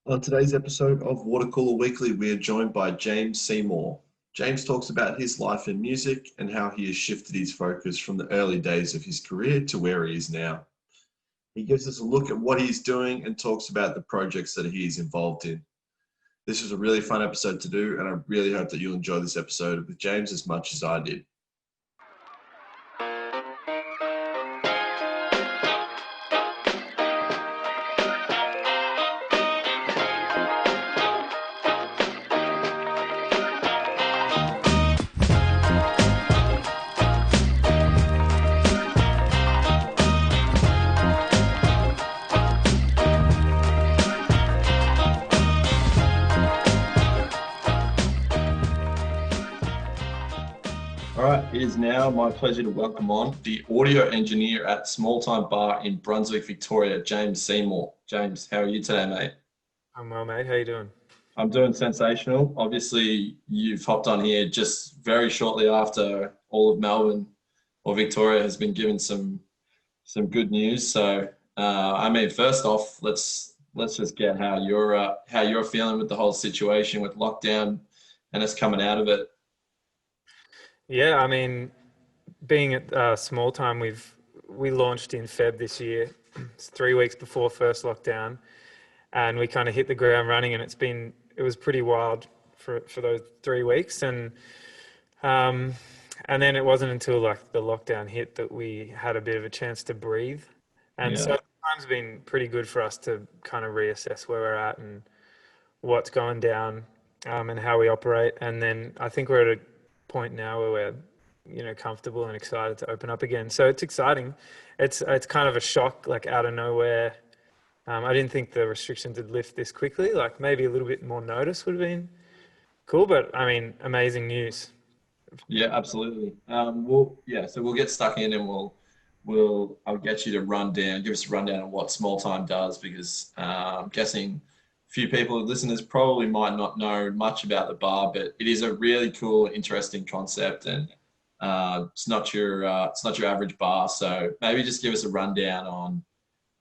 On today's episode of Water Cooler Weekly, we are joined by James Seymour. James talks about his life in music and how he has shifted his focus from the early days of his career to where he is now. He gives us a look at what he's doing and talks about the projects that he is involved in. This was a really fun episode to do, and I really hope that you'll enjoy this episode with James as much as I did. It is now my pleasure to welcome on the audio engineer at Small Time Bar in Brunswick, Victoria, James Seymour. James, how are you today, mate? I'm well, mate. How you doing? I'm doing sensational. Obviously, you've hopped on here just very shortly after all of Melbourne or Victoria has been given some good news. So, first off, let's just get how you're feeling with the whole situation with lockdown and us coming out of it. Yeah, being at Small Time, we launched in Feb this year. It's 3 weeks before first lockdown, and we kind of hit the ground running. And it was pretty wild for those 3 weeks, and then it wasn't until like the lockdown hit that we had a bit of a chance to breathe. And so time's been pretty good for us to kind of reassess where we're at and what's going down, and how we operate. And then I think we're at a point now where we're comfortable and excited to open up again, so it's exciting. It's kind of a shock, like out of nowhere. I didn't think the restrictions would lift this quickly. Like maybe a little bit more notice would have been cool, but amazing news. Yeah, absolutely. So we'll get stuck in, and I'll get you to give us a rundown on what Small Time does, because I'm guessing few people, listeners, probably might not know much about the bar, but it is a really cool, interesting concept, and it's not your average bar. So maybe just give us a rundown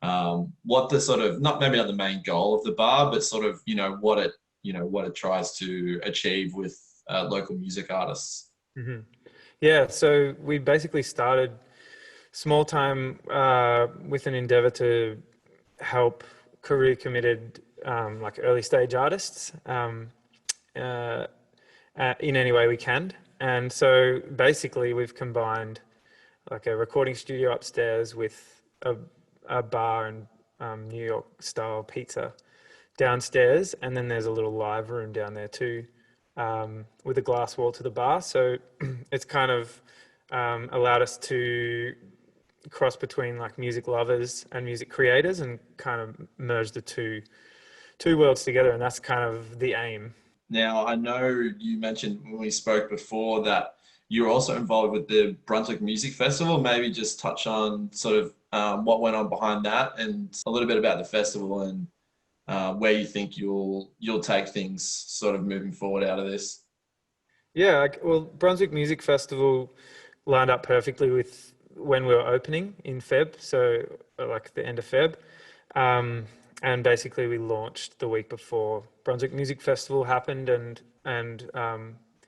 on what the sort of not the main goal of the bar, but sort of what it tries to achieve with local music artists. Mm-hmm. Yeah, so we basically started Small Time with an endeavor to help career committed like early stage artists in any way we can. And so basically we've combined like a recording studio upstairs with a bar and New York style pizza downstairs, and then there's a little live room down there too, with a glass wall to the bar. So it's kind of allowed us to cross between like music lovers and music creators and kind of merge the two worlds together, and that's kind of the aim. Now, I know you mentioned when we spoke before that you're also involved with the Brunswick Music Festival. Maybe just touch on sort of what went on behind that, and a little bit about the festival and where you think you'll take things sort of moving forward out of this. Yeah, well, Brunswick Music Festival lined up perfectly with when we were opening in Feb, so like the end of Feb. And basically we launched the week before Brunswick Music Festival happened, and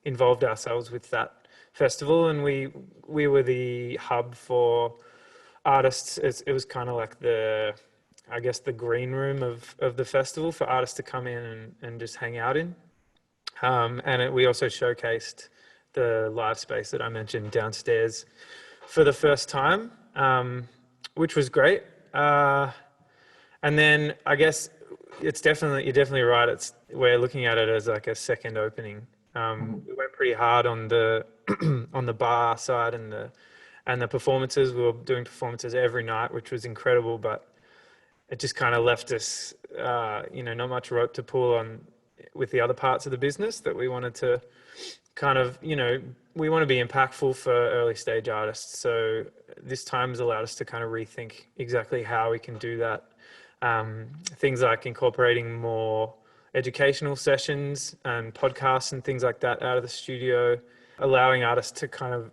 involved ourselves with that festival. And we were the hub for artists. It was kind of like the green room of the festival for artists to come in and just hang out in. We also showcased the live space that I mentioned downstairs for the first time, which was great. And then I guess you're definitely right. We're looking at it as like a second opening. We went pretty hard on the on the bar side and the performances. We were doing performances every night, which was incredible, but it just kind of left us, not much rope to pull on with the other parts of the business that we wanted to kind of, we want to be impactful for early stage artists. So this time has allowed us to kind of rethink exactly how we can do that. Things like incorporating more educational sessions and podcasts and things like that out of the studio, allowing artists to kind of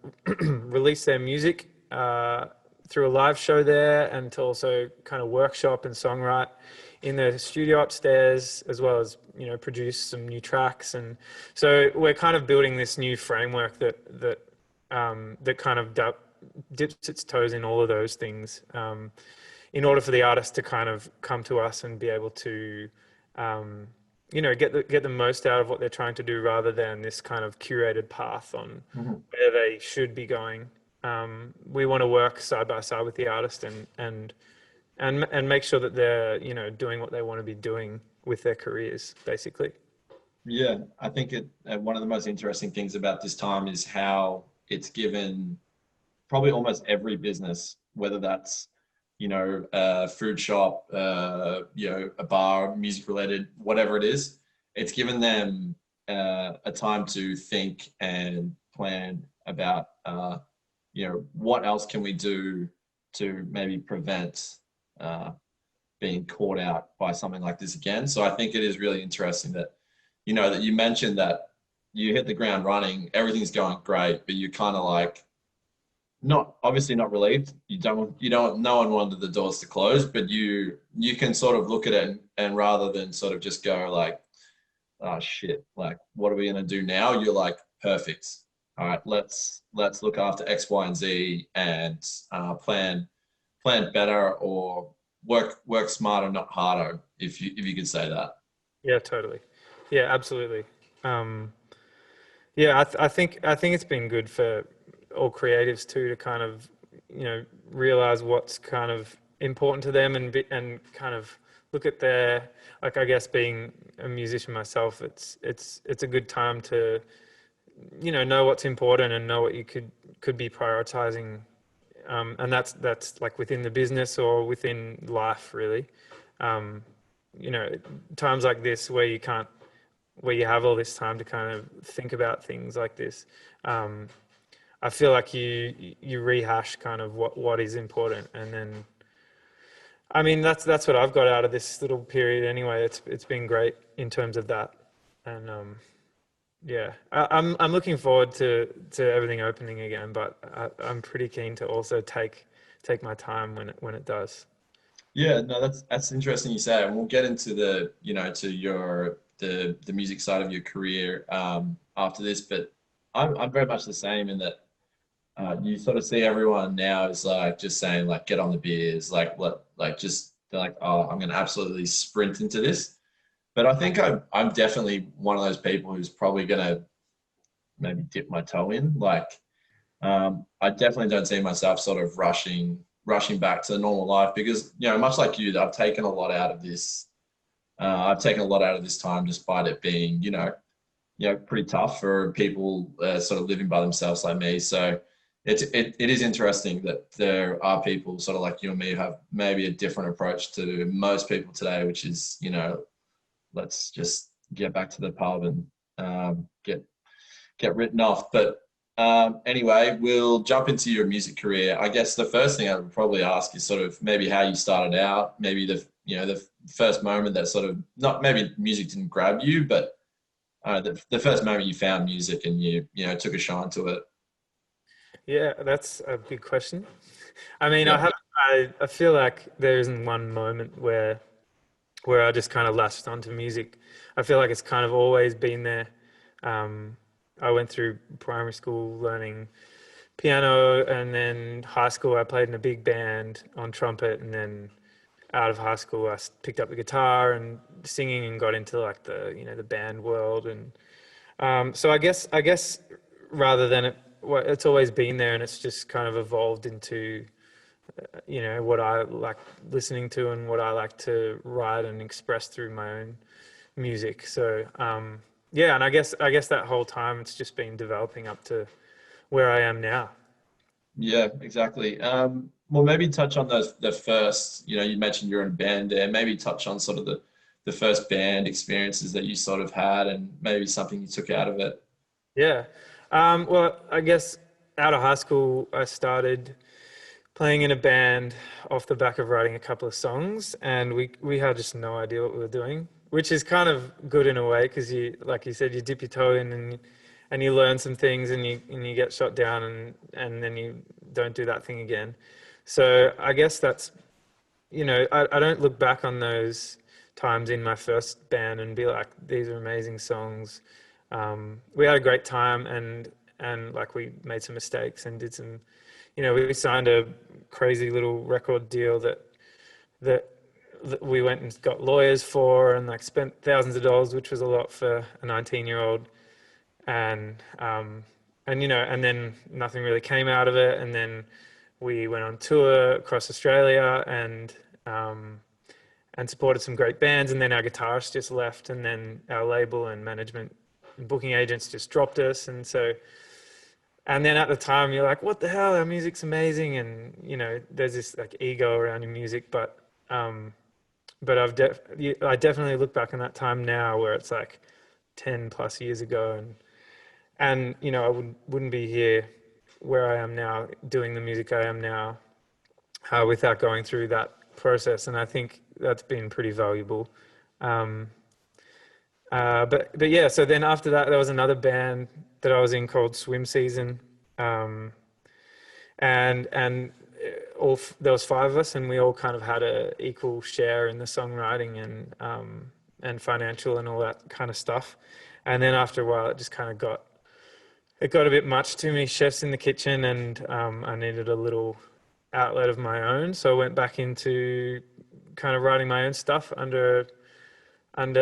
release their music through a live show there, and to also kind of workshop and songwrite in the studio upstairs, as well as, produce some new tracks. And so we're kind of building this new framework that kind of dips its toes in all of those things, in order for the artist to kind of come to us and be able to, get the most out of what they're trying to do, rather than this kind of curated path on Mhm. where they should be going. We want to work side by side with the artist, and make sure that they're, doing what they want to be doing with their careers, basically. Yeah, I think one of the most interesting things about this time is how it's given probably almost every business, whether that's, a food shop, a bar, music related, whatever it is, it's given them a time to think and plan about, what else can we do to maybe prevent uh, being caught out by something like this again. So I think it is really interesting that, that you mentioned that you hit the ground running, everything's going great, but you're kind of like, not obviously not relieved. You don't no one wanted the doors to close, but you can sort of look at it, and rather than sort of just go like, oh shit, like what are we gonna do now? You're like, perfect. All right, let's look after X, Y, and Z, and plan better, or work smarter, not harder, if you could say that. Yeah, totally. Yeah, absolutely. Um, yeah, I think it's been good for all creatives too, to kind of, realize what's kind of important to them, and kind of look at their, like, I guess, being a musician myself, it's a good time to, know what's important, and know what you could be prioritizing, and that's like within the business or within life, really. Um, you know, Times like this, where you have all this time to kind of think about things like this. Um, I feel like you rehash kind of what is important, and then, I mean, that's what I've got out of this little period anyway. It's been great in terms of that, and yeah, I'm looking forward to everything opening again, but I'm pretty keen to also take my time when it does. Yeah, no, that's interesting you say, and we'll get into to your the music side of your career after this. But I'm very much the same in that you sort of see everyone now is like just saying like get on the beers, like just they're like, oh, I'm gonna absolutely sprint into this. But I think I'm definitely one of those people who's probably gonna maybe dip my toe in. Like I definitely don't see myself sort of rushing back to normal life, because much like you, I've taken a lot out of this. I've taken a lot out of this time, despite it being pretty tough for people sort of living by themselves like me. So it is interesting that there are people sort of like you and me who have maybe a different approach to most people today, which is let's just get back to the pub and get written off. But anyway, we'll jump into your music career. I guess the first thing I would probably ask is sort of maybe how you started out, maybe the first moment that sort of, not maybe music didn't grab you, but the first moment you found music and you took a shine to it. Yeah, that's a big question. I mean, Yeah. I feel like there isn't one moment where I just kind of latched onto music. I feel like it's kind of always been there. Um, I went through primary school learning piano, and then high school I played in a big band on trumpet, and then out of high school I picked up the guitar and singing, and got into like the band world. And so I guess rather than it's always been there, and it's just kind of evolved into what I like listening to, and what I like to write and express through my own music. So yeah, and I guess that whole time it's just been developing up to where I am now. Yeah, exactly. Well, maybe touch on the first, you mentioned you're in a band there. Maybe touch on sort of the first band experiences that you sort of had, and maybe something you took out of it. Yeah. Well, I guess out of high school I started playing in a band off the back of writing a couple of songs, and we had just no idea what we were doing, which is kind of good in a way, because like you said, you dip your toe in, and you learn some things, and you get shot down, and then you don't do that thing again. So I guess that's, I don't look back on times in my first band and be like, these are amazing songs. We had a great time, and like we made some mistakes and did some, we signed a crazy little record deal that we went and got lawyers for, and like spent thousands of dollars, which was a lot for a 19-year-old. And then nothing really came out of it. And then we went on tour across Australia and supported some great bands. And then our guitarist just left, and then our label and management and booking agents just dropped us. And then at the time you're like, what the hell? Our music's amazing. And, there's this like ego around your music, but I definitely look back on that time now where it's like 10 plus years ago, and I wouldn't be here where I am now doing the music I am now without going through that process. And I think that's been pretty valuable. But yeah, so then after that, there was another band that I was in called Swim Season. And there was five of us, and we all kind of had a equal share in the songwriting and financial and all that kind of stuff. And then after a while, it just kind of got a bit much, too many chefs in the kitchen, and I needed a little outlet of my own. So I went back into kind of writing my own stuff under an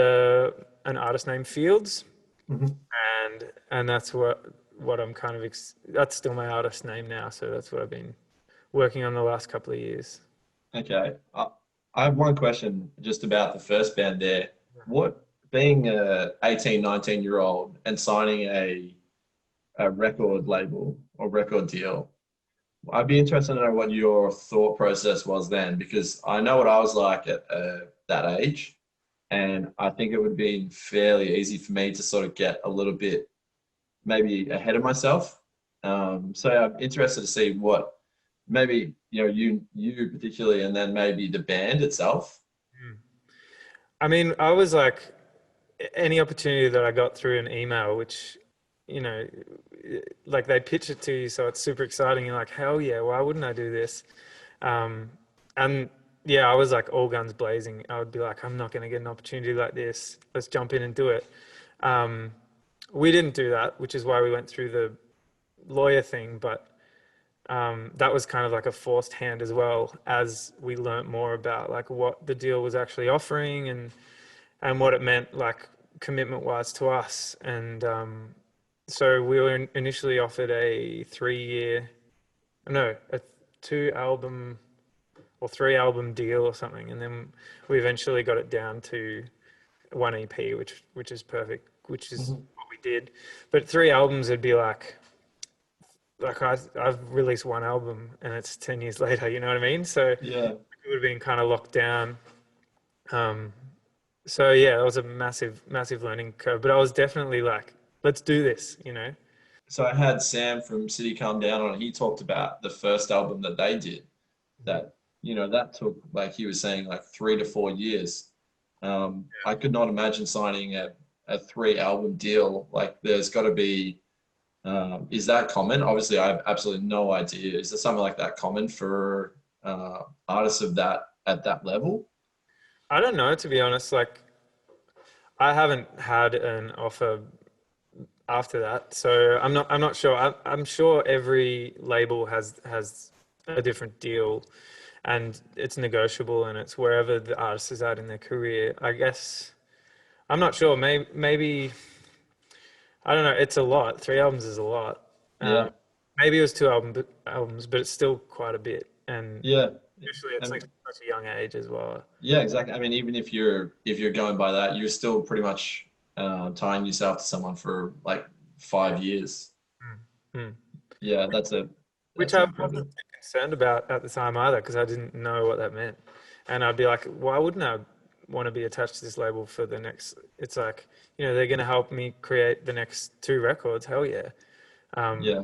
artist named Feelds. Mm-hmm. And that's what I'm kind of that's still my artist name now. So that's what I've been working on the last couple of years. Okay. I have one question just about the first band there. What, being a 18, 19-year-old and signing a record label or record deal, I'd be interested to know what your thought process was then, because I know what I was like at that age, and I think it would have been fairly easy for me to sort of get a little bit maybe ahead of myself. So I'm interested to see what maybe you particularly, and then maybe the band itself. I mean, I was like, any opportunity that I got through an email, which like they pitch it to you, so it's super exciting. You're like, hell yeah, why wouldn't I do this? And yeah, I was like all guns blazing. I would be like, I'm not going to get an opportunity like this. Let's jump in and do it. We didn't do that, which is why we went through the lawyer thing. But that was kind of like a forced hand as well, as we learnt more about like what the deal was actually offering and what it meant like commitment wise to us. And so we were initially offered a 2-album or 3-album deal or something, and then we eventually got it down to 1 EP, which is perfect, which is what we did. But 3 albums would be like I've released 1 album and it's 10 years later, you know what I mean? So Yeah. it would have been kind of locked down. So yeah, it was a massive learning curve, but I was definitely like, let's do this. So I had Sam from City Calm Down on. He talked about the first album that they did. That that took, like he was saying, like 3 to 4 years. I could not imagine signing a 3-album deal. Like, there's got to be. Is that common? Obviously, I have absolutely no idea. Is there something like that common for artists of that at that level? I don't know, to be honest. Like, I haven't had an offer after that, so I'm not sure. I'm sure every label has a different deal, and it's negotiable, and it's wherever the artist is at in their career. I guess I'm not sure. Maybe I don't know. It's a lot. 3 albums is a lot. Yeah. Maybe it was 2 albums, but it's still quite a bit. And Yeah. usually it's like such a young age as well. Yeah, exactly. I mean, even if you're going by that, you're still pretty much tying yourself to someone for like 5 years. Mm. Yeah, Which I wasn't too concerned about at the time either, because I didn't know what that meant. And I'd be like, why wouldn't I want to be attached to this label for the next? It's like, they're going to help me create the next 2 records. Hell yeah. Yeah.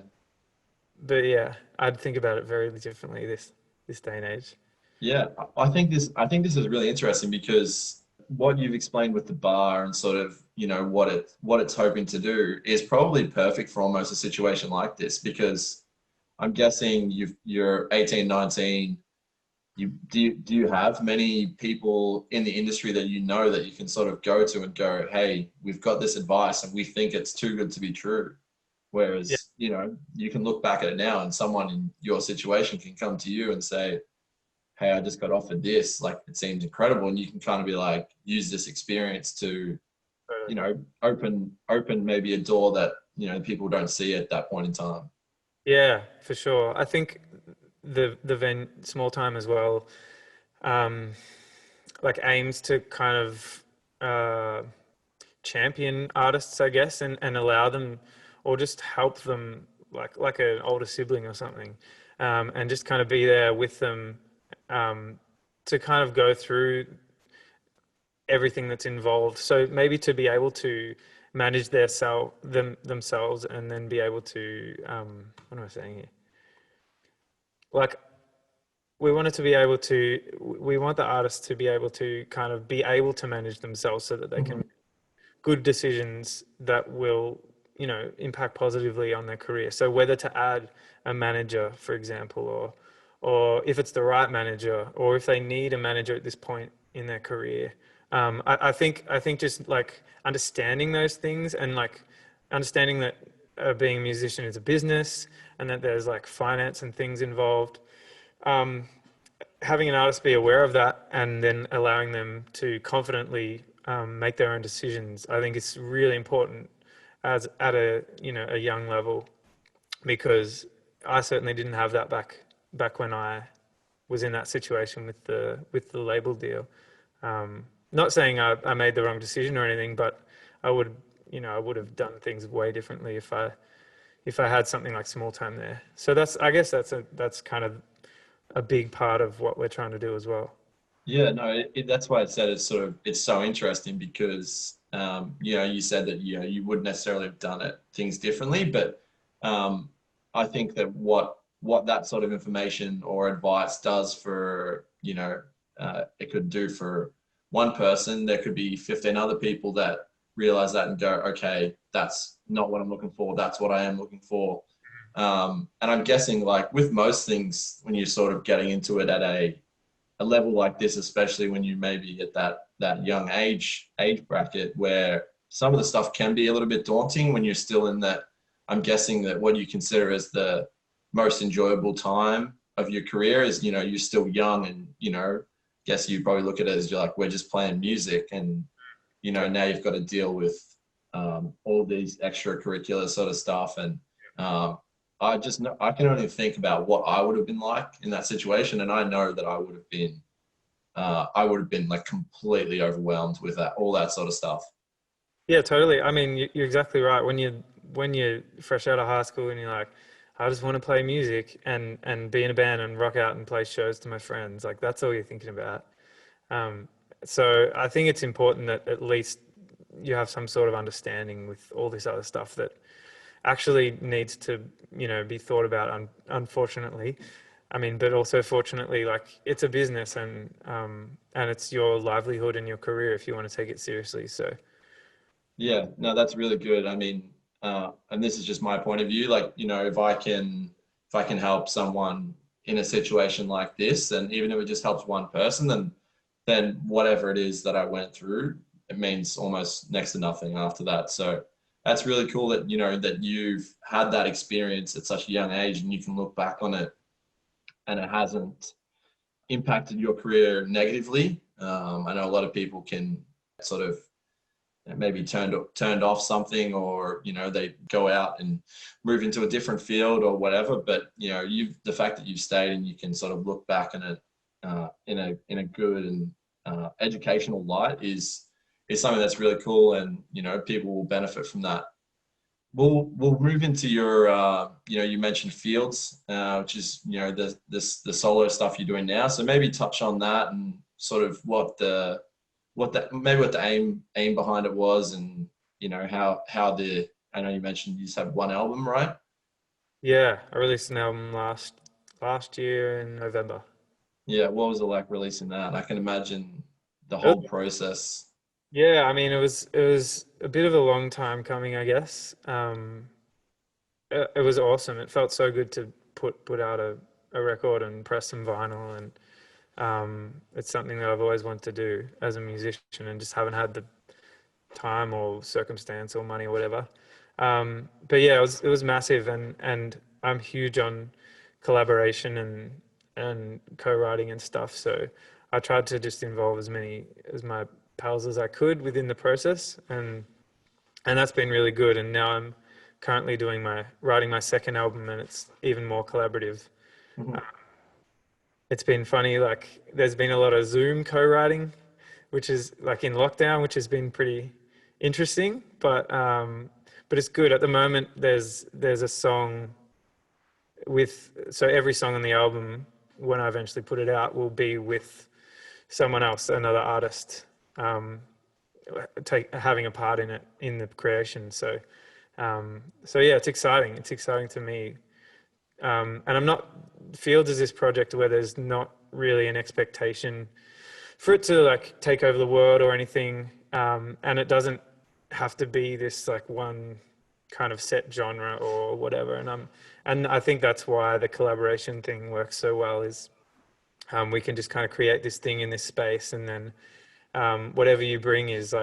But yeah, I'd think about it very differently this day and age. Yeah, I think this is really interesting, because what you've explained with the bar and sort of, what it's hoping to do is probably perfect for almost a situation like this, because I'm guessing you're 18, 19, Do you have many people in the industry that you know that you can sort of go to and go, hey, we've got this advice and we think it's too good to be true? Yeah. Whereas, you can look back at it now and someone in your situation can come to you and say, hey, I just got offered this, like it seems incredible. And you can kind of be like, use this experience to, open maybe a door that, people don't see at that point in time. Yeah, for sure. I think the small time as well, um, like aims to kind of champion artists, I guess, and allow them, or just help them, like an older sibling or something, and just kind of be there with them, um, to kind of go through everything that's involved. So maybe to be able to manage themselves, and then be able to, what am I saying here? Like, we want the artists to be able to kind of be able to manage themselves so that they can Mhm. make good decisions that will, impact positively on their career. So whether to add a manager, for example, or if it's the right manager, or if they need a manager at this point in their career. I think just like understanding those things, and like understanding that being a musician is a business, and that there's like finance and things involved. Um, Having an artist be aware of that, and then allowing them to confidently make their own decisions, I think it's really important as at a young level, because I certainly didn't have that back when I was in that situation with the label deal. Not saying I made the wrong decision or anything, but I would I would have done things way differently if I had something like small time there. So I guess that's kind of a big part of what we're trying to do as well. Yeah, no, that's why I said it's so interesting because, you said that, you wouldn't necessarily have done things differently, but I think that what that sort of information or advice does for, it could do for one person, there could be 15 other people that realize that and go, okay, that's not what I'm looking for. That's what I am looking for. And I'm guessing like with most things, when you're sort of getting into it at a level like this, especially when you maybe at that young age bracket where some of the stuff can be a little bit daunting when you're still in that. I'm guessing that what you consider as the most enjoyable time of your career is, you're still young and, guess you probably look at it as you're like, we're just playing music and, now you've got to deal with all these extracurricular sort of stuff. And I just know I can only think about what I would have been like in that situation, and I know that I would have been like completely overwhelmed with all that sort of stuff. Yeah, totally. I mean, you're exactly right. When you're fresh out of high school and you're like, I just want to play music and be in a band and rock out and play shows to my friends. Like that's all you're thinking about. Um, so I think it's important that at least you have some sort of understanding with all this other stuff that actually needs to, be thought about. Unfortunately, I mean, but also fortunately, like it's a business, and it's your livelihood and your career if you want to take it seriously. So Yeah, no, that's really good. I mean, and this is just my point of view. Like, if I can help someone in a situation like this, and even if it just helps one person, then whatever it is that I went through, it means almost next to nothing after that. So that's really cool that that you've had that experience at such a young age, and you can look back on it, and it hasn't impacted your career negatively. I know a lot of people can sort of maybe turned off something, or they go out and move into a different field or whatever, but the fact that you've stayed and you can sort of look back on it in a good and educational light is something that's really cool, and people will benefit from that. We'll move into your you mentioned Feelds, which is the solo stuff you're doing now, so maybe touch on that and sort of what the aim behind it was, and how I know you mentioned you just have one album, right? yeah, I released an album last year in November. Yeah, what was it like releasing that? I can imagine the It whole was- process. yeah, I mean, it was a bit of a long time coming, I guess. It was awesome. It felt so good to put out a record and press some vinyl, and It's something that I've always wanted to do as a musician and just haven't had the time or circumstance or money or whatever. But yeah, it was massive, and I'm huge on collaboration and co-writing and stuff. So I tried to just involve as many as my pals as I could within the process, and that's been really good. And now I'm currently writing my second album, and it's even more collaborative. Mhm. It's been funny, like there's been a lot of Zoom co-writing, which is like in lockdown, which has been pretty interesting, but it's good. At the moment, there's a song so every song on the album, when I eventually put it out, will be with someone else, another artist, um, having a part in it, in the creation. So yeah, it's exciting. It's exciting to me. And I'm not, Fields is this project where there's not really an expectation for it to like take over the world or anything. And it doesn't have to be this like one kind of set genre or whatever. And I think that's why the collaboration thing works so well is we can just kind of create this thing in this space, and then whatever you bring is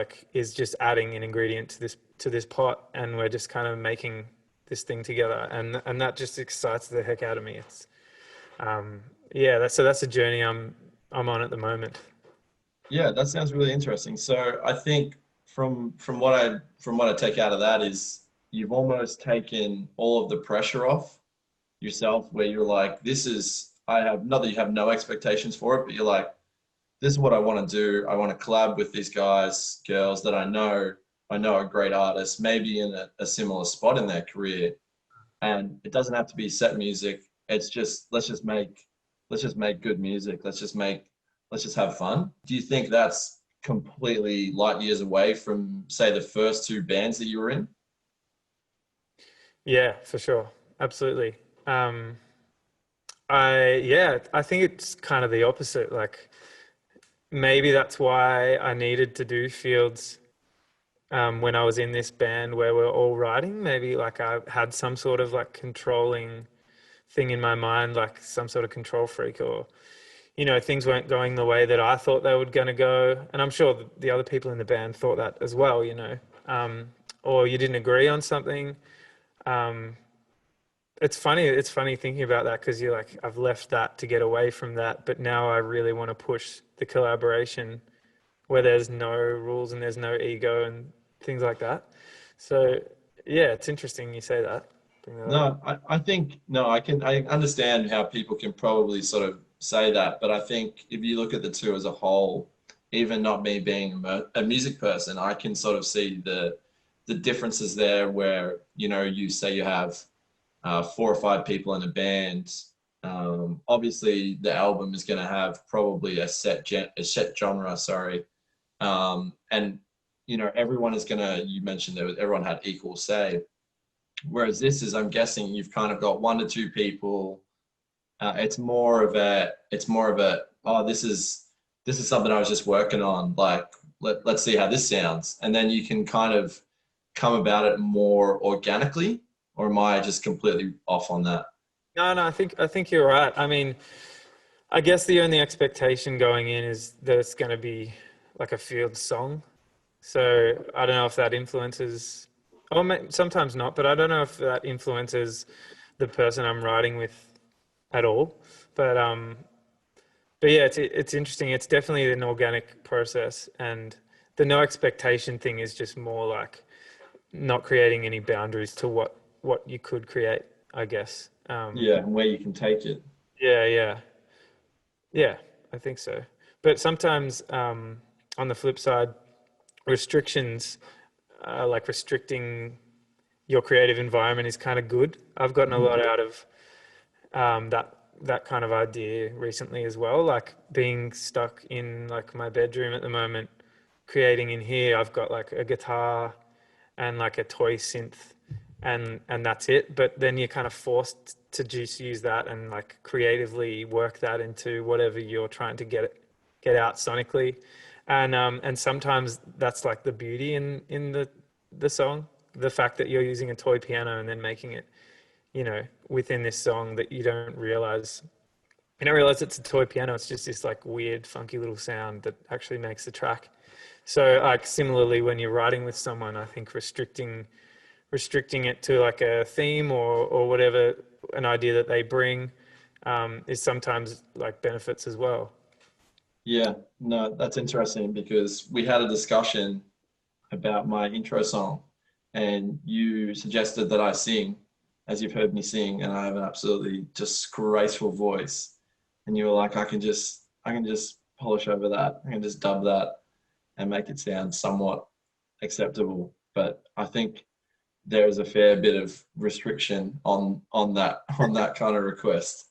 just adding an ingredient to this pot, and we're just kind of making this thing together, and that just excites the heck out of me. It's yeah, that's a journey I'm on at the moment. Yeah, that sounds really interesting. So I think from what I take out of that is you've almost taken all of the pressure off yourself, where you're like, this is I have not that you have no expectations for it, but you're like, this is what I want to do. I want to collab with these guys, girls that I know are great artists, maybe in a similar spot in their career. And it doesn't have to be set music. It's just let's just make good music. Let's just have fun. Do you think that's completely light years away from, say, the first two bands that you were in? Yeah, for sure, absolutely. Um, I think it's kind of the opposite. Like maybe that's why I needed to do Fields when I was in this band where we're all writing. Maybe like I had some sort of like controlling thing in my mind, like some sort of control freak, or things weren't going the way that I thought they were going to go, and I'm sure the other people in the band thought that as well. Or you didn't agree on something. Um, it's funny thinking about that because you're like, I've left that to get away from that, but now I really want to push the collaboration where there's no rules and there's no ego and things like that. So yeah, it's interesting you say that. Bring that up. No, I think no, I understand how people can probably sort of say that, but I think if you look at the two as a whole, even not me being a music person, I can sort of see the differences there where, you say you have 4 or 5 people in a band. Obviously the album is going to have probably a set genre, sorry. And everyone is gonna, you mentioned that everyone had equal say. Whereas this is, I'm guessing you've kind of got 1 to 2 people. It's more of a, oh, this is something I was just working on. Like, let's see how this sounds. And then you can kind of come about it more organically, or am I just completely off on that? No, no, I think you're right. I mean, I guess the only expectation going in is that it's going to be like a field song. So I don't know if that influences, or sometimes not, but I don't know if that influences the person I'm writing with at all. But but yeah, it's interesting. It's definitely an organic process, and the no expectation thing is just more like not creating any boundaries to what you could create, I guess. Yeah, and where you can take it. Yeah, yeah, yeah. I think so. But sometimes, on the flip side, restrictions, like restricting your creative environment, is kind of good. I've gotten a Mhm. lot out of that kind of idea recently as well. Like being stuck in like my bedroom at the moment, creating in here. I've got like a guitar and like a toy synth, and that's it. But then you're kind of forced to just use that and like creatively work that into whatever you're trying to get out sonically, and sometimes that's like the beauty in the song, the fact that you're using a toy piano and then making it, within this song that you don't realize. And I realized it's a toy piano. It's just this like weird, funky little sound that actually makes the track. So like similarly, when you're writing with someone, I think restricting it to like a theme or whatever, an idea that they bring, is sometimes like benefits as well. Yeah, no, that's interesting because we had a discussion about my intro song, and you suggested that I sing, as you've heard me sing, and I have an absolutely just graceful voice. And you were like, I can just polish over that. I can just dub that and make it sound somewhat acceptable. But I think there is a fair bit of restriction on that on that kind of request.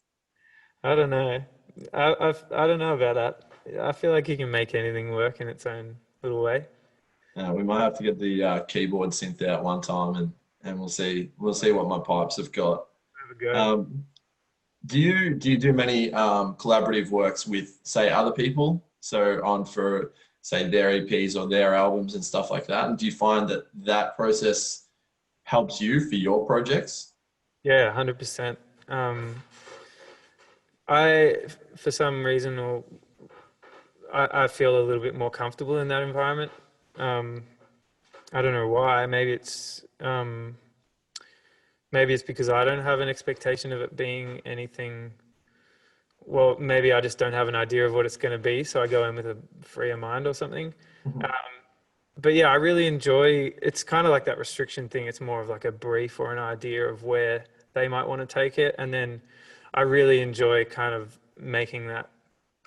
I don't know. I don't know about that. I feel like you can make anything work in its own little way. We might have to get the keyboard synth out one time, and we'll see what my pipes have got. Have a go. Um, do you do many collaborative works with, say, other people? So on for, say, their EPs or their albums and stuff like that. And do you find that that process helps you for your projects? Yeah, 100%. Um, I, for some reason, or I feel a little bit more comfortable in that environment. Um, I don't know why. Maybe it's because I don't have an expectation of it being anything. Well, maybe I just don't have an idea of what it's going to be, so I go in with a freer mind or something. Mhm. Um, but yeah, I really enjoy. It's kind of like that restriction thing. It's more of like a brief or an idea of where they might want to take it, and then I really enjoy kind of making that.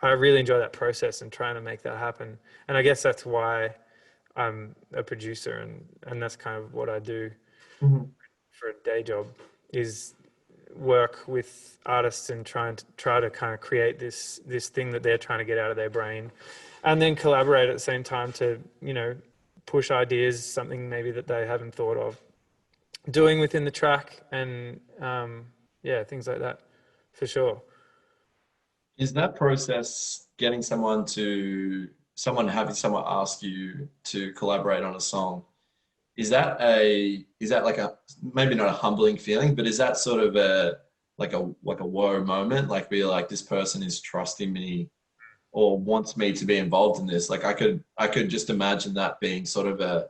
I really enjoy that process and trying to make that happen. And I guess that's why I'm a producer, and that's kind of what I do Mhm. for a day job is work with artists and try to kind of create this thing that they're trying to get out of their brain, and then collaborate at the same time to push ideas, something maybe that they haven't thought of doing within the track, and yeah, things like that, for sure. Is that process getting someone having someone ask you to collaborate on a song? Is that like a, maybe not a humbling feeling, but is that sort of a like a whoa moment? Like where you're like, this person is trusting me or wants me to be involved in this. Like I could just imagine that being sort of a,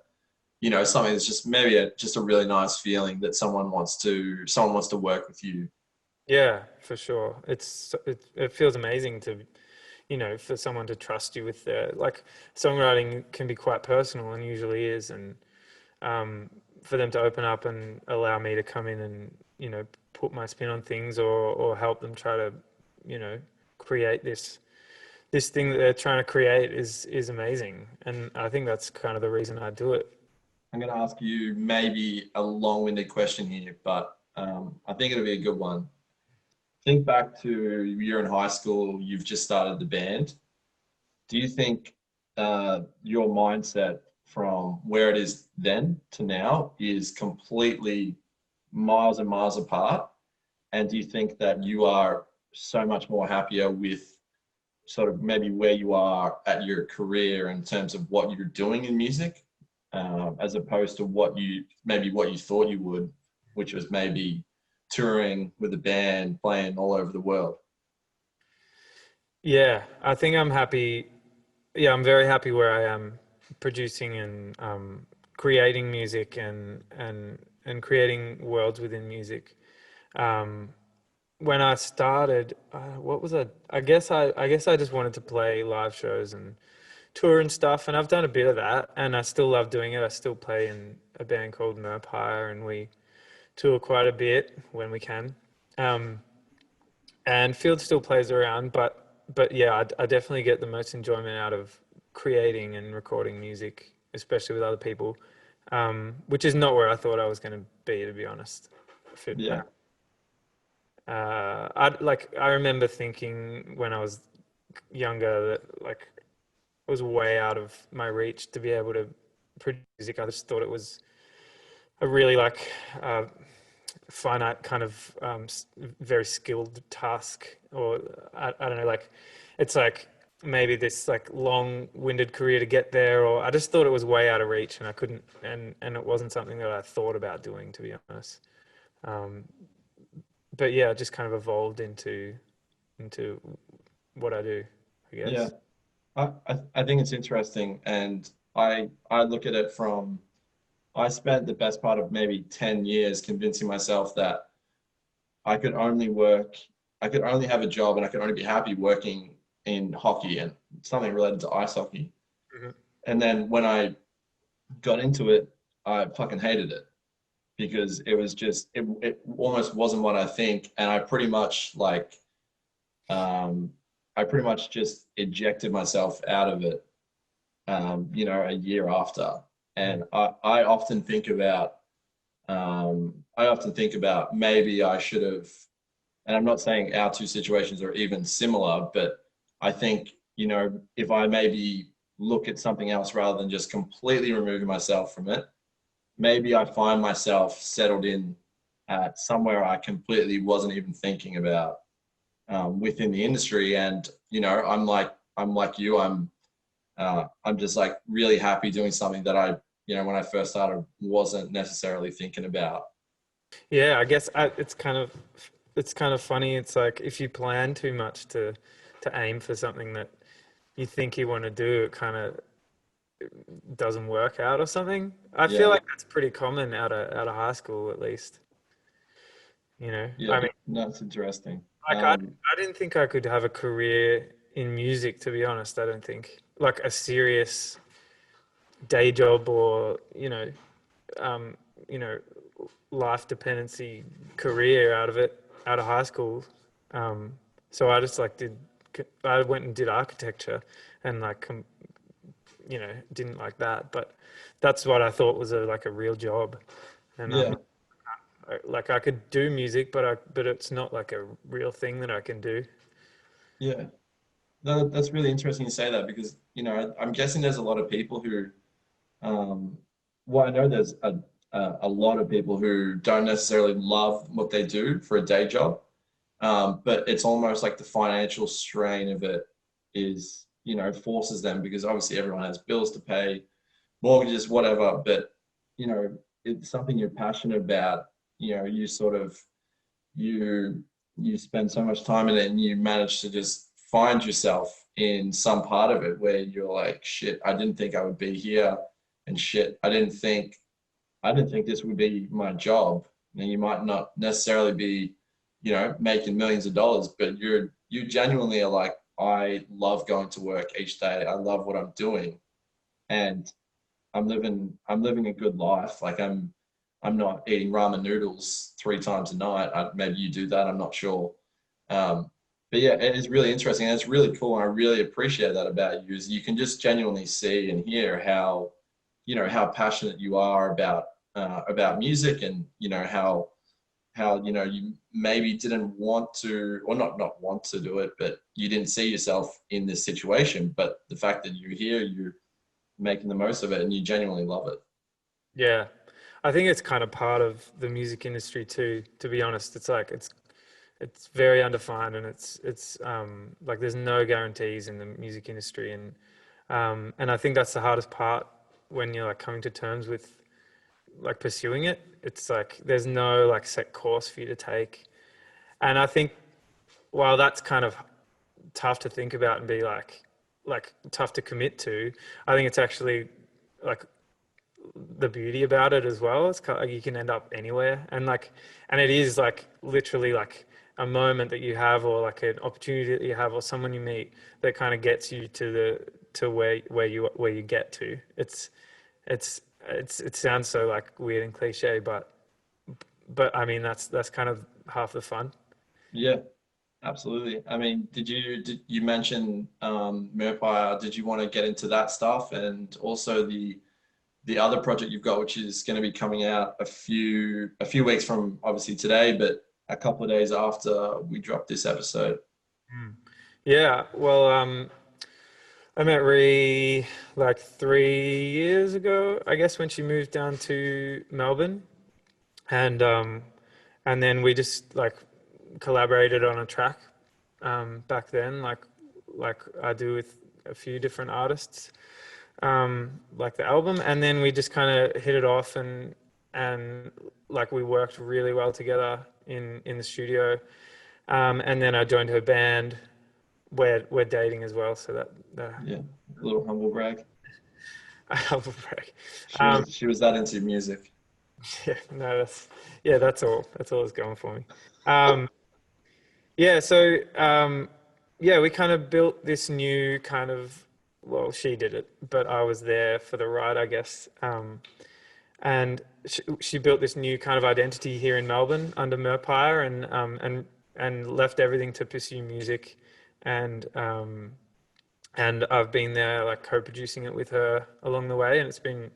something that's just maybe just a really nice feeling that someone wants to work with you. Yeah, for sure. It feels amazing to, for someone to trust you with their, like, songwriting can be quite personal and usually is, and um, for them to open up and allow me to come in and put my spin on things, or help them try to create this thing that they're trying to create is amazing, and I think that's kind of the reason I do it. I'm going to ask you maybe a long-winded question here, but I think it'll be a good one. Think back to you're in high school, you've just started the band. Do you think your mindset from where it is then to now is completely miles and miles apart? And do you think that you are so much more happier with sort of maybe where you are at your career in terms of what you're doing in music, as opposed to what you thought you would, which was maybe touring with a band, playing all over the world? Yeah, I think I'm happy. Yeah, I'm very happy where I am producing and creating music and creating worlds within music. Um, when I started, what was I? I guess I just wanted to play live shows and tour and stuff, and I've done a bit of that, and I still love doing it. I still play in a band called Merpire, and we tour quite a bit when we can. Um, and Field still plays around, but yeah, I definitely get the most enjoyment out of creating and recording music, especially with other people, which is not where I thought I was going to be, to be honest. Yeah. I remember thinking when I was younger that like it was way out of my reach to be able to produce music. I just thought it was a really like finite kind of very skilled task, or I don't know, like it's like maybe this like long-winded career to get there, or I just thought it was way out of reach and I couldn't, and it wasn't something that I thought about doing, to be honest. Um, but yeah, it just kind of evolved into into what I do, I Yeah. guess. I think it's interesting, and I look at it from I spent the best part of maybe 10 years convincing myself that I could only work, I could only have a job and I could only be happy working in hockey and something related to ice hockey. Mhm. And then when I got into it, I fucking hated it because it was just, it almost wasn't what I think. And um, I pretty much just ejected myself out of it, a year after. Mm. And I often think about, I often think about maybe I should have, and I'm not saying our two situations are even similar, but I think, if I maybe look at something else rather than just completely removing myself from it, maybe I find myself settled in at somewhere I completely wasn't even thinking about, within the industry. And, I'm like you, I'm just like really happy doing something that when I first started, wasn't necessarily thinking about. Yeah, I guess it's kind of funny. It's like if you plan too much to aim for something that you think you want to do, it kind of doesn't work out or something. I feel Yeah, like that's pretty common out of high school, at least. yeah, I mean, no, it's interesting. like I didn't think I could have a career in music, to be honest. I don't think like a serious day job or um, you know, life dependency career out of it, out of high school. Um, so I just like I went and did architecture and like, didn't like that, but that's what I thought was like a real job. And Yeah, like I could do music, but it's not like a real thing that I can do. yeah. No, that's really interesting you say that because, I'm guessing there's a lot of people who, um, well, I know there's a lot of people who don't necessarily love what they do for a day job, but it's almost like the financial strain of it is, forces them because obviously everyone has bills to pay, mortgages, whatever, but, it's something you're passionate about, you sort of, you you spend so much time in it and you manage to just find yourself in some part of it where you're like, shit, I didn't think I would be here, and shit, I didn't think this would be my job. And you might not necessarily be, making millions of dollars, but you genuinely are like, I love going to work each day. I love what I'm doing. And I'm living a good life. Like I'm not eating ramen noodles 3 times a night. Maybe you do that. I'm not sure. Um, but yeah, it is really interesting and it's really cool. And I really appreciate that about you is you can just genuinely see and hear how passionate you are about music and, how, you maybe didn't want to, or not want to do it, but you didn't see yourself in this situation. But the fact that you're here, you're making the most of it and you genuinely love it. Yeah. I think it's kind of part of the music industry too, to be honest. It's very undefined and it's like there's no guarantees in the music industry and I think that's the hardest part when you're like coming to terms with like pursuing it. It's like there's no like set course for you to take. And I think while that's kind of tough to think about and be like tough to commit to, I think it's actually like the beauty about it as well. It's kind of, like you can end up anywhere, and it is like literally like a moment that you have, or like an opportunity that you have, or someone you meet that kind of gets you to where you get to. It sounds so like weird and cliche, but I mean that's kind of half the fun. Yeah, absolutely. I mean, did you mention Merpire? Did you want to get into that stuff and also the other project you've got, which is going to be coming out a few weeks from obviously today, but a couple of days after we drop this episode. Mm. Yeah, well, I met Ree like 3 years ago, I guess, when she moved down to Melbourne, and um, and then we just like collaborated on a track back then, like I do with a few different artists, like the album, and then we just kind of hit it off and like we worked really well together in the studio, And then I joined her band. We're dating as well, so that Yeah, a little humble brag. I humble brag. She was that into music. Yeah, no, that's all. That's all it's going for me. Um, yeah, so yeah, we kind of built this new kind of, well, she did it, but I was there for the ride, I guess. And she built this new kind of identity here in Melbourne under Merpire, and left everything to pursue music, and and I've been there like co-producing it with her along the way, and it's been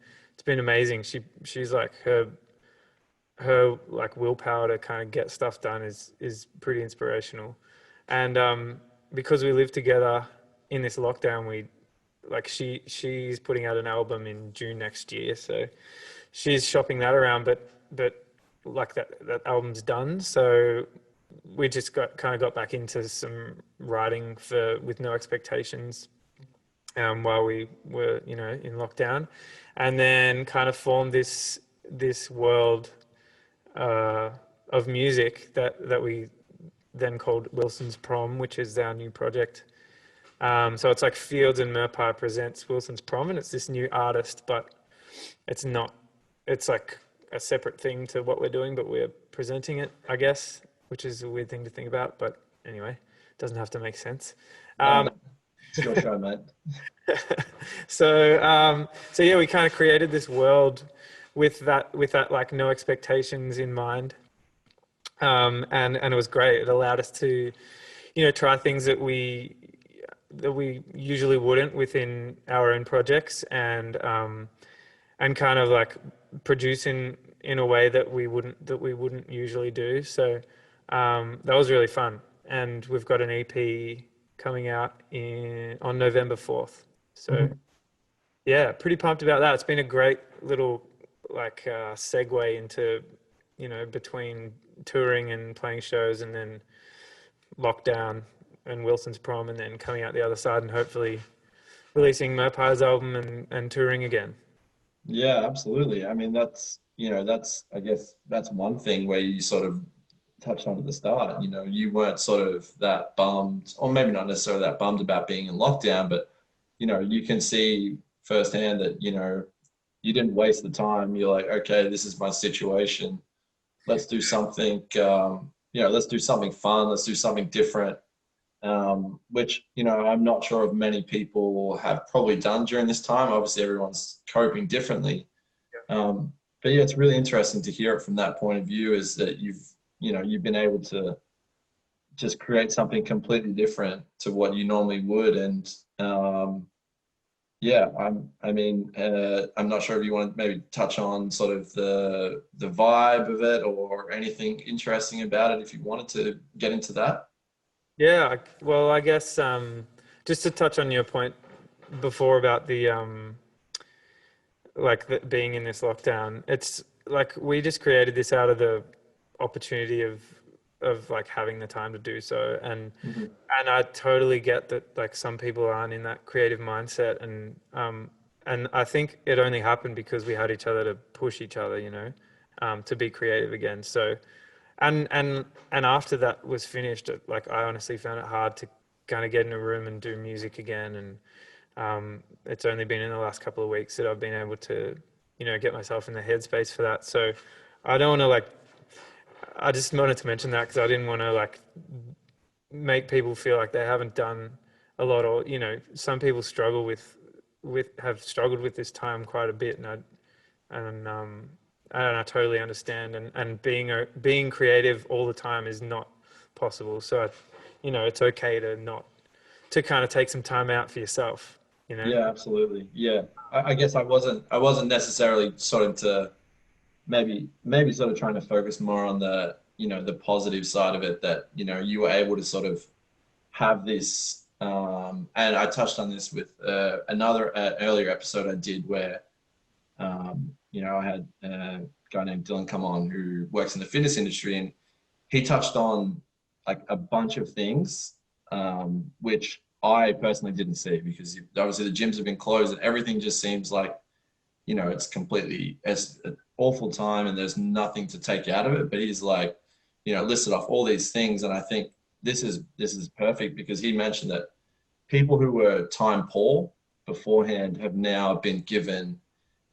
amazing. She's like her like willpower to kind of get stuff done is pretty inspirational, and because we live together in this lockdown, we like she's putting out an album in June next year, so she's shopping that around, but like that album's done, so we just got back into some writing for with no expectations, while we were in lockdown, and then kind of formed this world uh, of music that we then called Wilson's Prom, which is our new project. So it's like Fields and Merpire presents Wilson's Prom, and it's this new artist, but it's not. It's like a separate thing to what we're doing, but we're presenting it, I guess, which is a weird thing to think about. But anyway, it doesn't have to make sense. No, it's your show, mate. So yeah, we kind of created this world with that like no expectations in mind, and it was great. It allowed us to, try things that we usually wouldn't within our own projects, and kind of like produce in a way that we wouldn't usually do. So that was really fun, and we've got an EP coming out on November 4th. So Mhm. yeah, pretty pumped about that. It's been a great little like segue into between touring and playing shows, and then lockdown and Wilson's Prom, and then coming out the other side and hopefully releasing Merpire's album and touring again. Yeah, absolutely. I mean, I guess that's one thing where you sort of touched on at the start. You weren't sort of that bummed, or maybe not necessarily that bummed about being in lockdown, but you can see firsthand that, you didn't waste the time. You're like, okay, this is my situation. Let's do something, let's do something fun. Let's do something different. Which, I'm not sure if many people have probably done during this time. Obviously, everyone's coping differently. But yeah, it's really interesting to hear it from that point of view, is that you've been able to just create something completely different to what you normally would. And yeah, I'm not sure if you want to maybe touch on sort of the vibe of it or anything interesting about it, if you wanted to get into that. Yeah, well, I guess just to touch on your point before about the being in this lockdown, it's like we just created this out of the opportunity of like having the time to do so, Mhm. and I totally get that like some people aren't in that creative mindset, and I think it only happened because we had each other to push each other, to be creative again. So and after that was finished, like I honestly found it hard to kind of get in a room and do music again, and it's only been in the last couple of weeks that I've been able to, get myself in the headspace for that. So I don't want to like, I just wanted to mention that because I didn't want to like make people feel like they haven't done a lot, or some people struggle have struggled with this time quite a bit, and I totally understand, and being creative all the time is not possible. So it's okay to not to kind of take some time out for yourself, you know. Yeah, absolutely. Yeah, I guess I wasn't necessarily sort of to maybe sort of trying to focus more on the positive side of it, that you were able to sort of have this, and I touched on this with another earlier episode I did, where I had a guy named Dylan come on who works in the fitness industry, and he touched on like a bunch of things, which I personally didn't see, because obviously the gyms have been closed and everything just seems like, it's an awful time and there's nothing to take out of it. But he's like, listed off all these things. And I think, this is perfect because he mentioned that people who were time poor beforehand have now been given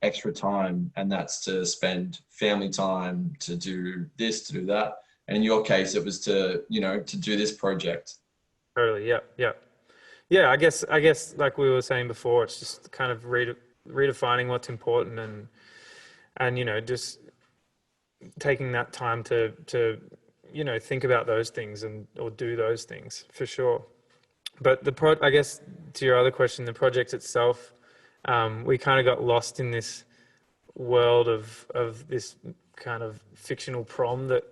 extra time, and that's to spend family time, to do this, to do that. And in your case, it was to, to do this project. Totally. Yeah. Yeah. Yeah. I guess like we were saying before, it's just kind of redefining what's important and just taking that time to think about those things and or do those things for sure. But I guess to your other question, the project itself, we kind of got lost in this world of this kind of fictional prom that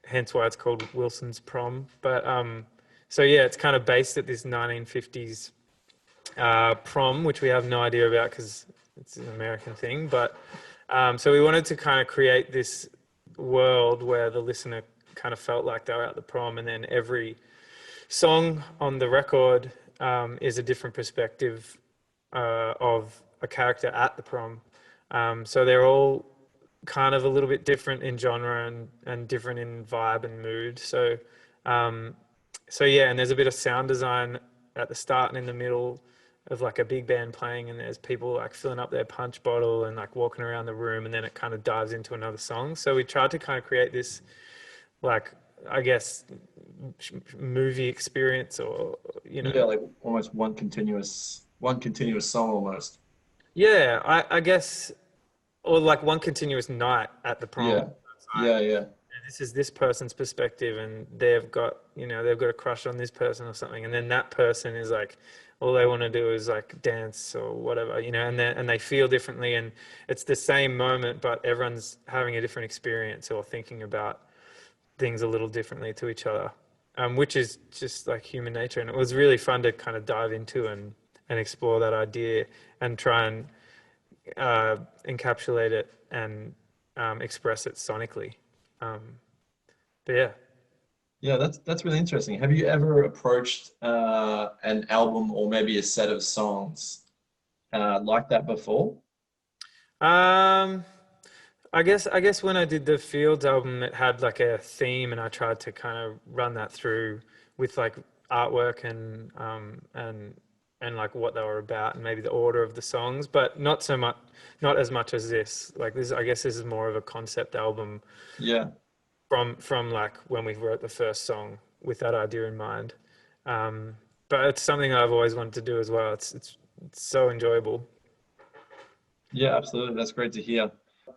hence why it's called Wilson's Prom. But so yeah, it's kind of based at this 1950s prom, which we have no idea about because it's an American thing. But so we wanted to kind of create this world where the listener kind of felt like they were at the prom, and then every song on the record is a different perspective of a character at the prom. So they're all kind of a little bit different in genre and different in vibe and mood. So yeah, and there's a bit of sound design at the start and in the middle of like a big band playing, and there's people like filling up their punch bottle and like walking around the room, and then it kind of dives into another song. So we tried to kind of create this like I guess movie experience or Yeah, like almost one continuous song almost. yeah, I guess or like one continuous night at the prom. Yeah, It's like, yeah, yeah, this is this person's perspective and they've got a crush on this person or something, and then that person is like all they want to do is like dance or whatever, and they feel differently, and it's the same moment but everyone's having a different experience or thinking about things a little differently to each other, which is just like human nature. And it was really fun to kind of dive into and explore that idea and try and encapsulate it and express it sonically. Um, but yeah. yeah. That's really interesting. Have you ever approached an album or maybe a set of songs like that before? Um, I guess when I did the Fields album, it had like a theme, and I tried to kind of run that through with like artwork and like what they were about and maybe the order of the songs, but not as much as this. Like this, I guess this is more of a concept album Yeah. from like when we wrote the first song with that idea in mind. But it's something I've always wanted to do as well. It's so enjoyable. Yeah, absolutely. That's great to hear.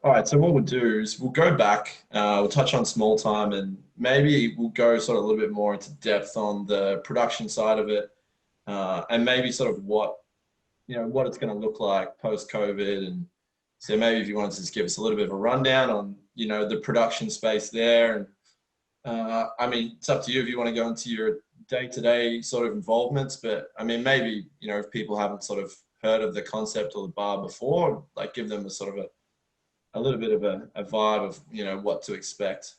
All right, so what we'll do is we'll go back, we'll touch on small time, and maybe we'll go sort of a little bit more into depth on the production side of it, and maybe sort of what it's going to look like post COVID. And so maybe if you wanted to just give us a little bit of a rundown on, the production space there. And I mean, it's up to you if you want to go into your day-to-day sort of involvements, but I mean, maybe, if people haven't sort of heard of the concept or the bar before, like give them a sort of a little bit of a vibe of, what to expect.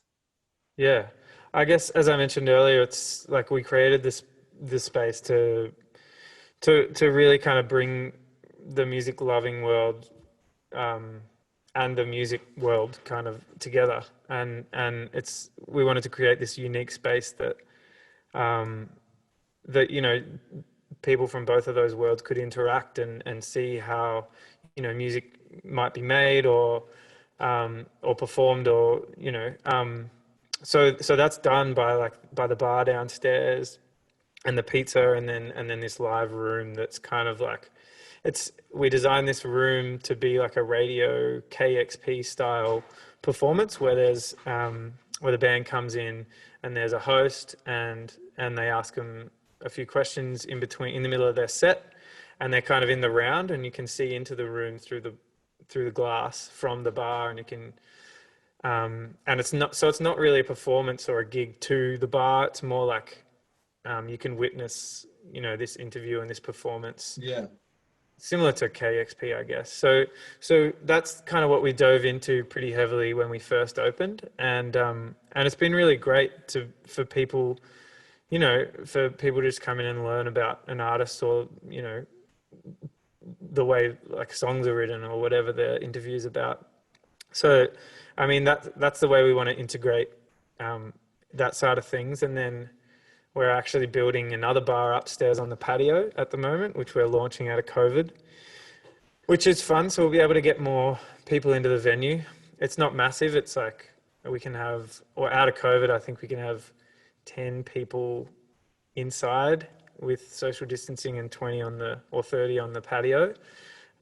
Yeah. I guess as I mentioned earlier, it's like we created this space to really kind of bring the music loving world um, and the music world kind of together, and it's we wanted to create this unique space um, that people from both of those worlds could interact and see how music might be made or performed so that's done by the bar downstairs and the pizza and then this live room that's kind of like we designed this room to be like a radio KXP style performance where the band comes in and there's a host and they ask them a few questions in the middle of their set, and they're kind of in the round and you can see into the room through the glass from the bar, and you can and it's not really a performance or a gig to the bar. It's more like you can witness this interview and this performance Yeah. similar to KXP, I guess. So that's kind of what we dove into pretty heavily when we first opened, and it's been really great for people, for people to just come in and learn about an artist or the way like songs are written or whatever the interview's about. So, I mean that's the way we want to integrate um, that side of things. And then we're actually building another bar upstairs on the patio at the moment, which we're launching out of COVID, which is fun. So we'll be able to get more people into the venue. It's not massive. It's like we can have, or out of COVID, I think we can have 10 people inside with social distancing and 20 on the, or 30 on the patio.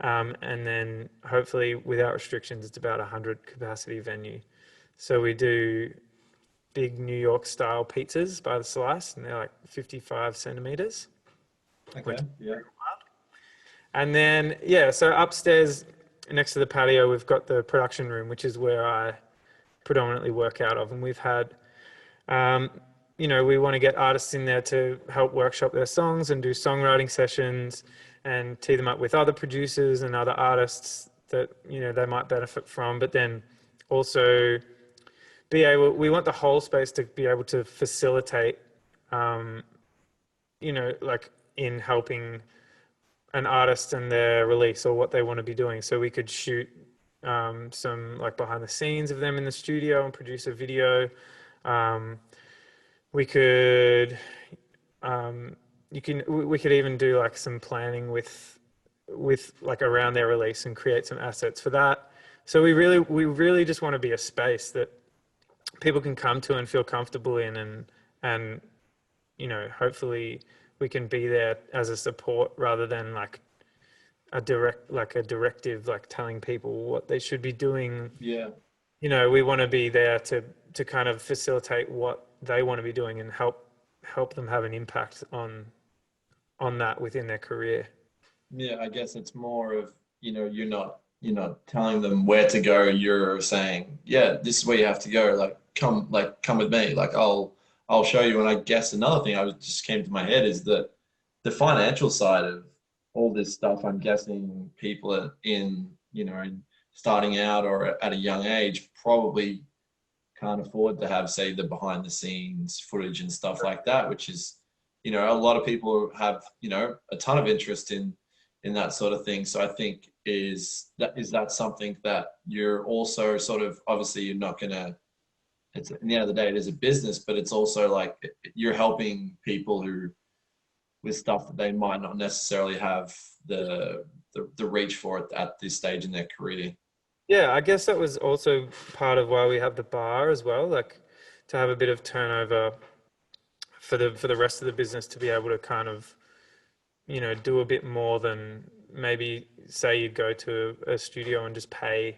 And then hopefully without restrictions, it's about 100 capacity venue. So we do big New York style pizzas by the slice, and they're like 55 centimeters. Okay. Yeah. And then, yeah, so upstairs next to the patio, we've got the production room, which is where I predominantly work out of. And we've had, we want to get artists in there to help workshop their songs and do songwriting sessions and tee them up with other producers and other artists that, they might benefit from. But then also we want the whole space to be able to facilitate, like in helping an artist and their release or what they want to be doing. So we could shoot some like behind the scenes of them in the studio and produce a video. We could, we could even do like some planning with like around their release and create some assets for that. So we really just want to be a space that people can come to and feel comfortable in, and hopefully we can be there as a support rather than like a directive, like telling people what they should be doing. Yeah. We want to be there to kind of facilitate what they want to be doing and help them have an impact on that within their career. Yeah, I guess it's more of, you're not telling them where to go. You're saying, yeah, this is where you have to go. Come with me. I'll show you. And I guess another thing just came to my head is that the financial side of all this stuff, I'm guessing people are in starting out or at a young age probably can't afford to have, say, the behind the scenes footage and stuff like that, which is, a lot of people have, a ton of interest in that sort of thing. So I think is that something that you're also sort of, obviously you're not going to, it's at the end of the day, it is a business, but it's also like you're helping people who with stuff that they might not necessarily have the reach for it at this stage in their career. Yeah, I guess that was also part of why we have the bar as well, like to have a bit of turnover for the rest of the business to be able to kind of, do a bit more than maybe say you'd go to a studio and just pay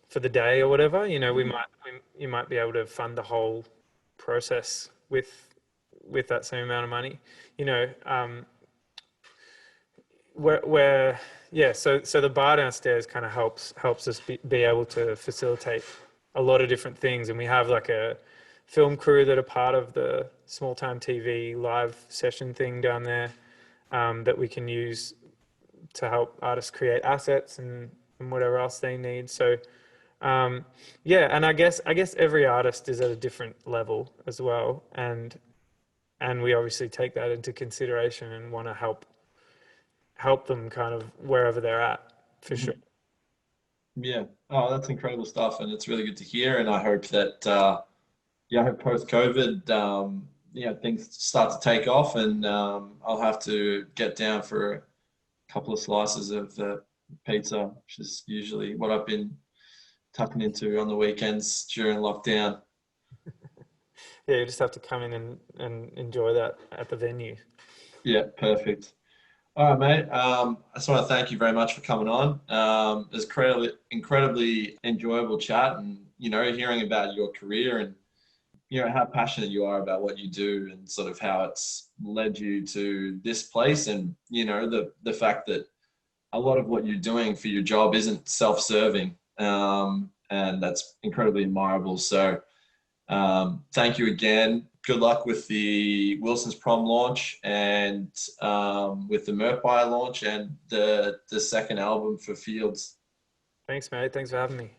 for the day or whatever. You might be able to fund the whole process with that same amount of money. So the bar downstairs kind of helps us be able to facilitate a lot of different things, and we have like a film crew that are part of the small time TV live session thing down there, that we can use to help artists create assets and whatever else they need. So and I guess every artist is at a different level as well, and we obviously take that into consideration and want to help them kind of wherever they're at, for sure. Yeah. Oh, that's incredible stuff, and it's really good to hear. And I hope that I hope post-COVID, things start to take off, and I'll have to get down for a couple of slices of pizza, which is usually what I've been tucking into on the weekends during lockdown. Yeah, you just have to come in and enjoy that at the venue. Yeah, perfect. All right, mate. I just want to thank you very much for coming on. It was incredibly enjoyable chat, and hearing about your career and how passionate you are about what you do, and sort of how it's led you to this place, and the fact that a lot of what you're doing for your job isn't self-serving, and that's incredibly admirable. So thank you again. Good luck with the Wilson's Prom launch, and with the Merpire launch, and the second album for Feelds. Thanks, mate. Thanks for having me.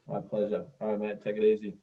My pleasure. All right, mate. Take it easy.